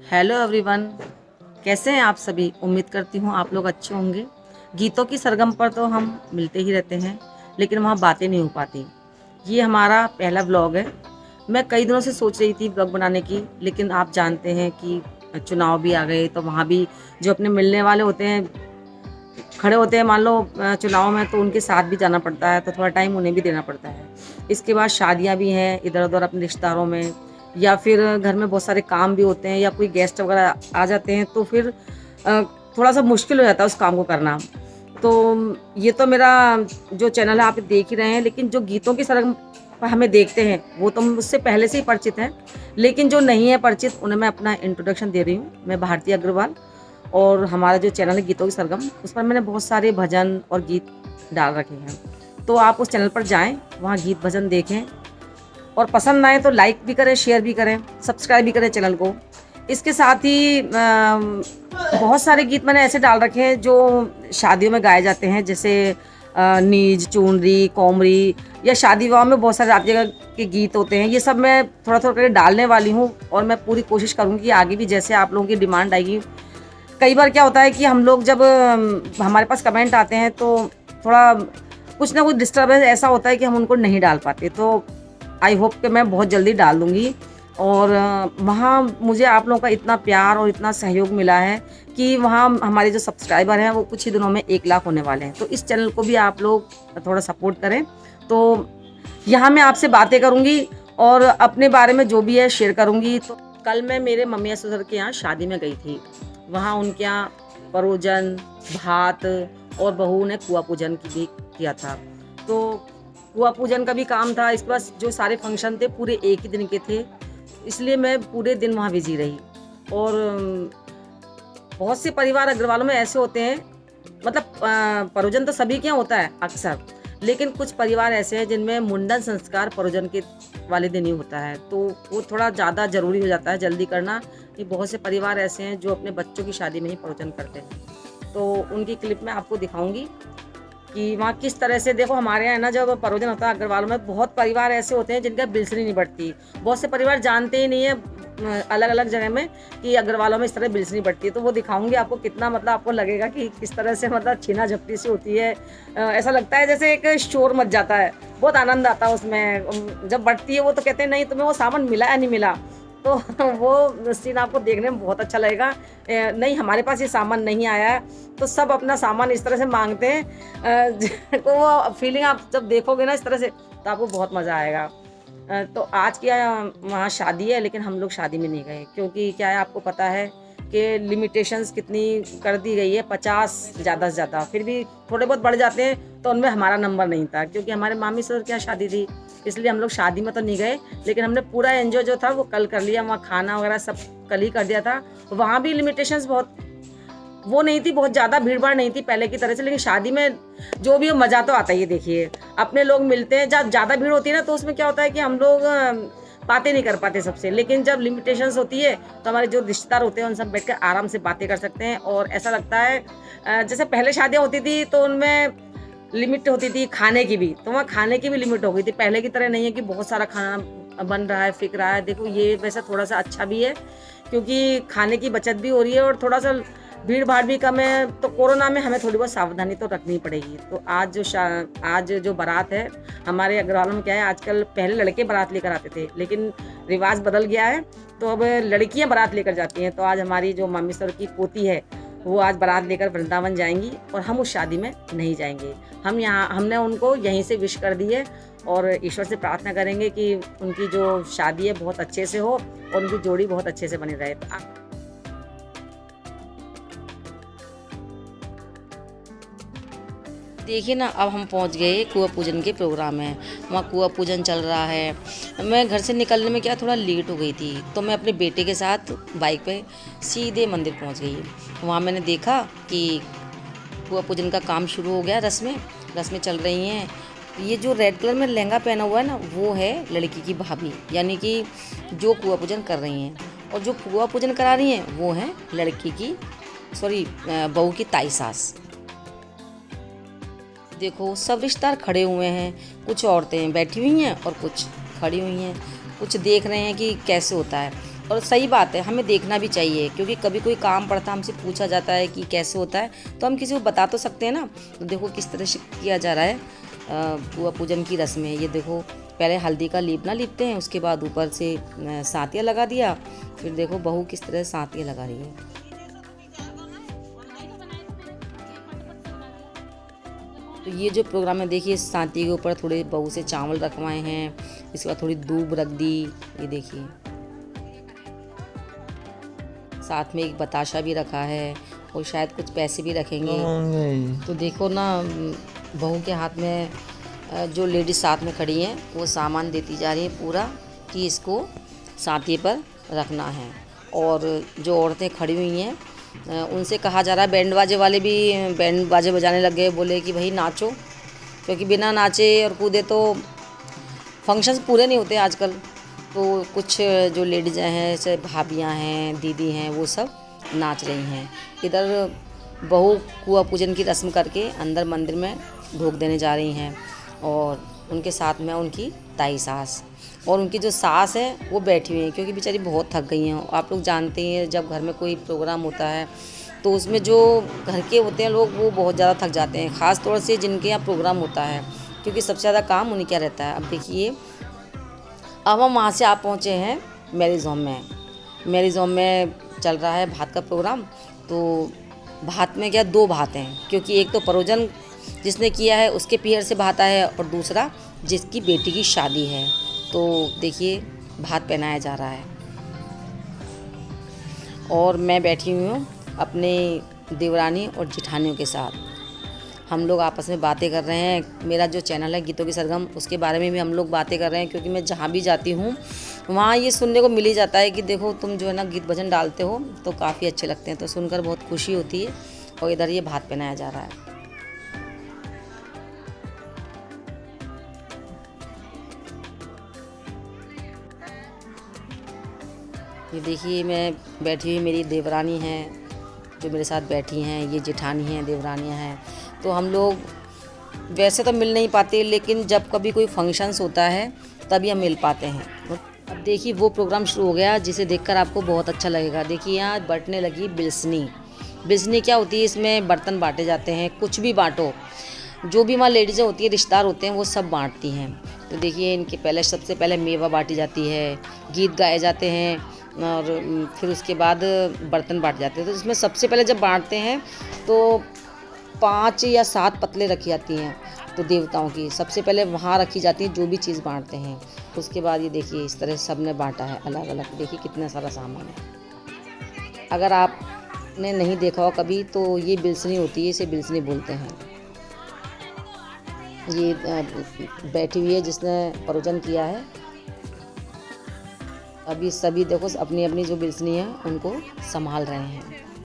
Hello everyone, कैसे हैं आप सभी। उम्मीद करती हूँ आप लोग अच्छे होंगे। गीतों की सरगम पर तो हम मिलते ही रहते हैं, लेकिन वहाँ बातें नहीं हो पाती। ये हमारा पहला ब्लॉग है। मैं कई दिनों से सोच रही थी ब्लॉग बनाने की, लेकिन आप जानते हैं कि चुनाव भी आ गए, तो वहाँ भी जो अपने मिलने वाले होते हैं, खड़े होते हैं मान लो चुनाव में, तो उनके साथ भी जाना पड़ता है, तो थोड़ा टाइम उन्हें भी देना पड़ता है। इसके बाद शादियाँ भी हैं इधर उधर अपने रिश्तेदारों में, या फिर घर में बहुत सारे काम भी होते हैं, या कोई गेस्ट वगैरह आ जाते हैं, तो फिर अ, थोड़ा सा मुश्किल हो जाता है उस काम को करना। तो ये तो मेरा जो चैनल है आप देख ही रहे हैं, लेकिन जो गीतों की सरगम पर हमें देखते हैं वो तो मुझसे पहले से ही परिचित हैं, लेकिन जो नहीं है परिचित उन्हें मैं अपना इंट्रोडक्शन दे रही हूँ। मैं भारती अग्रवाल, और हमारा जो चैनल है गीतों की सरगम, उस पर मैंने बहुत सारे भजन और गीत डाल रखे हैं। तो आप उस चैनल पर जाएं, वहाँ गीत भजन देखें, और पसंद आए तो लाइक भी करें, शेयर भी करें, सब्सक्राइब भी करें चैनल को। इसके साथ ही बहुत सारे गीत मैंने ऐसे डाल रखे हैं जो शादियों में गाए जाते हैं, जैसे नीज, चुनरी, कोमरी, या शादी विवाह में बहुत सारे रात जगह के गीत होते हैं। ये सब मैं थोड़ा थोड़ा करके डालने वाली हूँ, और मैं पूरी कोशिश करूँगी कि आगे भी जैसे आप लोगों की डिमांड आएगी। कई बार क्या होता है कि हम लोग जब हमारे पास कमेंट आते हैं, तो थोड़ा कुछ ना कुछ डिस्टर्बेंस ऐसा होता है कि हम उनको नहीं डाल पाते। तो आई होप कि मैं बहुत जल्दी डाल दूँगी। और वहाँ मुझे आप लोगों का इतना प्यार और इतना सहयोग मिला है कि वहाँ हमारे जो सब्सक्राइबर हैं वो कुछ ही दिनों में 1 लाख होने वाले हैं। तो इस चैनल को भी आप लोग थोड़ा सपोर्ट करें। तो यहाँ मैं आपसे बातें करूँगी और अपने बारे में जो भी है शेयर करूँगी। तो कल मैं मेरे मम्मी ससुर के यहाँ शादी में गई थी। वहाँ उनके यहाँ परोजन, भात, और बहू ने कुआं पूजन की भी किया था। तो कुआं पूजन का भी काम था। इसके बाद जो सारे फंक्शन थे पूरे एक ही दिन के थे, इसलिए मैं पूरे दिन वहाँ बिजी रही। और बहुत से परिवार अग्रवालों में ऐसे होते हैं, मतलब परोजन तो सभी के यहाँ होता है अक्सर, लेकिन कुछ परिवार ऐसे हैं जिनमें मुंडन संस्कार परोजन के वाले दिन ही होता है, तो वो थोड़ा ज़्यादा ज़रूरी हो जाता है जल्दी करना। कि बहुत से परिवार ऐसे हैं जो अपने बच्चों की शादी में ही परोजन करते हैं। तो उनकी क्लिप मैं आपको दिखाऊंगी कि वहाँ किस तरह से। देखो हमारे यहाँ ना जब परोजन होता है अग्रवालों में, बहुत परिवार ऐसे होते हैं जिनका बिल्सनी नहीं बढ़ती। बहुत से परिवार जानते ही नहीं है अलग अलग जगह में कि अग्रवालों में इस तरह बिल्सनी बढ़ती है। तो वो दिखाऊंगी आपको, कितना मतलब आपको लगेगा कि किस तरह से मतलब छीना झपटी सी होती है। ऐसा लगता है जैसे एक शोर मच जाता है, बहुत आनंद आता है उसमें जब बढ़ती है। वो तो कहते हैं नहीं तुम्हें वो सामान मिला या नहीं मिला, तो वो सीन आपको देखने में बहुत अच्छा लगेगा। नहीं हमारे पास ये सामान नहीं आया है, तो सब अपना सामान इस तरह से मांगते हैं। तो वो फीलिंग आप जब देखोगे ना इस तरह से, तो आपको बहुत मज़ा आएगा। तो आज क्या वहाँ शादी है, लेकिन हम लोग शादी में नहीं गए, क्योंकि क्या है आपको पता है कि लिमिटेशंस कितनी कर दी गई है, 50 ज़्यादा से ज़्यादा। फिर भी थोड़े बहुत बढ़ जाते हैं, तो उनमें हमारा नंबर नहीं था, क्योंकि हमारे मामी सर की यहाँ शादी थी, इसलिए हम लोग शादी में तो नहीं गए। लेकिन हमने पूरा एंजॉय जो था वो कल कर लिया। वहाँ खाना वगैरह सब कल ही कर दिया था। वहाँ भी लिमिटेशंस बहुत वो नहीं थी, बहुत ज़्यादा भीड़ भाड़ नहीं थी पहले की तरह से। लेकिन शादी में जो भी हो मज़ा तो आता ही है। देखिए अपने लोग मिलते हैं, जब ज़्यादा भीड़ होती है ना, तो उसमें क्या होता है कि हम लोग बातें नहीं कर पाते सबसे। लेकिन जब लिमिटेशंस होती है, तो हमारे जो रिश्तेदार होते हैं उन सब बैठ कर आराम से बातें कर सकते हैं। और ऐसा लगता है जैसे पहले शादियाँ होती थी तो उनमें लिमिट होती थी खाने की भी, तो वहाँ खाने की भी लिमिट हो गई थी। पहले की तरह नहीं है कि बहुत सारा खाना बन रहा है, फिक रहा है। देखो ये वैसा थोड़ा सा अच्छा भी है, क्योंकि खाने की बचत भी हो रही है और थोड़ा सा भीड़ भाड़ भी कम है। तो कोरोना में हमें थोड़ी बहुत सावधानी तो रखनी पड़ेगी। तो आज जो बारात है हमारे अग्रवालों में क्या है, आजकल पहले लड़के बारात लेकर आते थे, लेकिन रिवाज बदल गया है, तो अब लड़कियां बारात लेकर जाती हैं। तो आज हमारी जो मामी सर की पोती है वो आज बारात लेकर वृंदावन जाएंगी, और हम उस शादी में नहीं जाएंगे। हमने उनको यहीं से विश कर दी है, और ईश्वर से प्रार्थना करेंगे कि उनकी जो शादी है बहुत अच्छे से हो और उनकी जोड़ी बहुत अच्छे से बनी रहे। देखिए ना, अब हम पहुंच गए कुआं पूजन के प्रोग्राम में। वहाँ कुआं पूजन चल रहा है। मैं घर से निकलने में क्या थोड़ा लेट हो गई थी, तो मैं अपने बेटे के साथ बाइक पे सीधे मंदिर पहुंच गई। वहाँ मैंने देखा कि कुआं पूजन का काम शुरू हो गया। रस्में चल रही हैं। ये जो रेड कलर में लहंगा पहना हुआ है ना, वो है लड़की की भाभी, यानी कि जो कुआं पूजन कर रही हैं। और जो कुआं पूजन करा रही हैं वो है लड़की की बहू की ताई सास। देखो सब रिश्तेदार खड़े हुए हैं, कुछ औरतें बैठी हुई हैं और कुछ खड़ी हुई हैं, कुछ देख रहे हैं कि कैसे होता है। और सही बात है, हमें देखना भी चाहिए, क्योंकि कभी कोई काम पड़ता है, हमसे पूछा जाता है कि कैसे होता है, तो हम किसी को बता तो सकते हैं ना। तो देखो किस तरह से किया जा रहा है पुआ पूजन की रस्में। ये देखो पहले हल्दी का लीपना लीपते हैं, उसके बाद ऊपर से सातिया लगा दिया, फिर देखो बहू किस तरह से सातिया लगा रही है। तो ये जो प्रोग्राम है देखिए, सातिया के ऊपर थोड़े बहू से चावल रखवाए हैं, इसके बाद थोड़ी दूब रख दी, ये देखिए साथ में एक बताशा भी रखा है और शायद कुछ पैसे भी रखेंगे। तो देखो ना, बहू के हाथ में जो लेडीज साथ में खड़ी हैं वो सामान देती जा रही है पूरा, कि इसको सातिये पर रखना है। और जो औरतें खड़ी हुई हैं उनसे कहा जा रहा है, बैंड बाजे वाले भी बैंड बाजे बजाने लग गए, बोले कि भाई नाचो, क्योंकि बिना नाचे और कूदे तो फंक्शंस पूरे नहीं होते आजकल। तो कुछ जो लेडीज हैं, चाहे भाभियाँ हैं, दीदी हैं, वो सब नाच रही हैं। इधर बहू कुआ पूजन की रस्म करके अंदर मंदिर में ढोक देने जा रही हैं, और उनके साथ में उनकी ताई सास और उनकी जो सास है वो बैठी हुई हैं, क्योंकि बेचारी बहुत थक गई हैं। आप लोग जानते हैं जब घर में कोई प्रोग्राम होता है तो उसमें जो घर के होते हैं लोग वो बहुत ज़्यादा थक जाते हैं, ख़ास तौर से जिनके यहाँ प्रोग्राम होता है, क्योंकि सबसे ज़्यादा काम उन्हीं क्या रहता है। अब देखिए, अब हम वहाँ से आप पहुँचे हैं मैरिज होम में। मैरिज होम में चल रहा है भात का प्रोग्राम। तो भात में क्या, 2 भात हैं, क्योंकि एक तो परोजन जिसने किया है उसके पीहर से भात आया है, और दूसरा जिसकी बेटी की शादी है। तो देखिए भात पहनाया जा रहा है, और मैं बैठी हुई हूँ अपने देवरानी और जिठानियों के साथ। हम लोग आपस में बातें कर रहे हैं। मेरा जो चैनल है गीतों की सरगम, उसके बारे में भी हम लोग बातें कर रहे हैं, क्योंकि मैं जहाँ भी जाती हूँ वहाँ ये सुनने को मिल ही जाता है कि देखो तुम जो है ना गीत भजन डालते हो तो काफ़ी अच्छे लगते हैं। तो सुनकर बहुत खुशी होती है। और इधर ये भात पहनाया जा रहा है। ये देखिए, मैं बैठी हुई, मेरी देवरानी हैं जो मेरे साथ बैठी हैं, ये जेठानी हैं, देवरानियाँ हैं। तो हम लोग वैसे तो मिल नहीं पाते, लेकिन जब कभी कोई फंक्शंस होता है तभी हम मिल पाते हैं। अब देखिए वो प्रोग्राम शुरू हो गया जिसे देखकर आपको बहुत अच्छा लगेगा। देखिए यहाँ बंटने लगी बिल्सनी। बिल्सनी क्या होती है, इसमें बर्तन बांटे जाते हैं, कुछ भी बांटो, जो भी वहाँ लेडीज़ें होती हैं, रिश्तेदार होते हैं, वो सब बांटती हैं। तो देखिए इनके पहले, सबसे पहले मेवा बांटी जाती है, गीत गाए जाते हैं, और फिर उसके बाद बर्तन बांटे जाते हैं। तो इसमें सबसे पहले जब बांटते हैं तो 5 या 7 पतले रखी जाती हैं, तो देवताओं की सबसे पहले वहाँ रखी जाती है जो भी चीज़ बांटते हैं। उसके बाद ये देखिए इस तरह सब ने बांटा है अलग अलग। देखिए कितना सारा सामान है। अगर आपने नहीं देखा हो कभी तो ये बिल्सनी होती है, इसे बिल्सनी बोलते हैं। ये बैठी हुई है जिसने परोजन किया है। अभी सभी देखो अपनी अपनी जो बिल्सनी है उनको संभाल रहे हैं।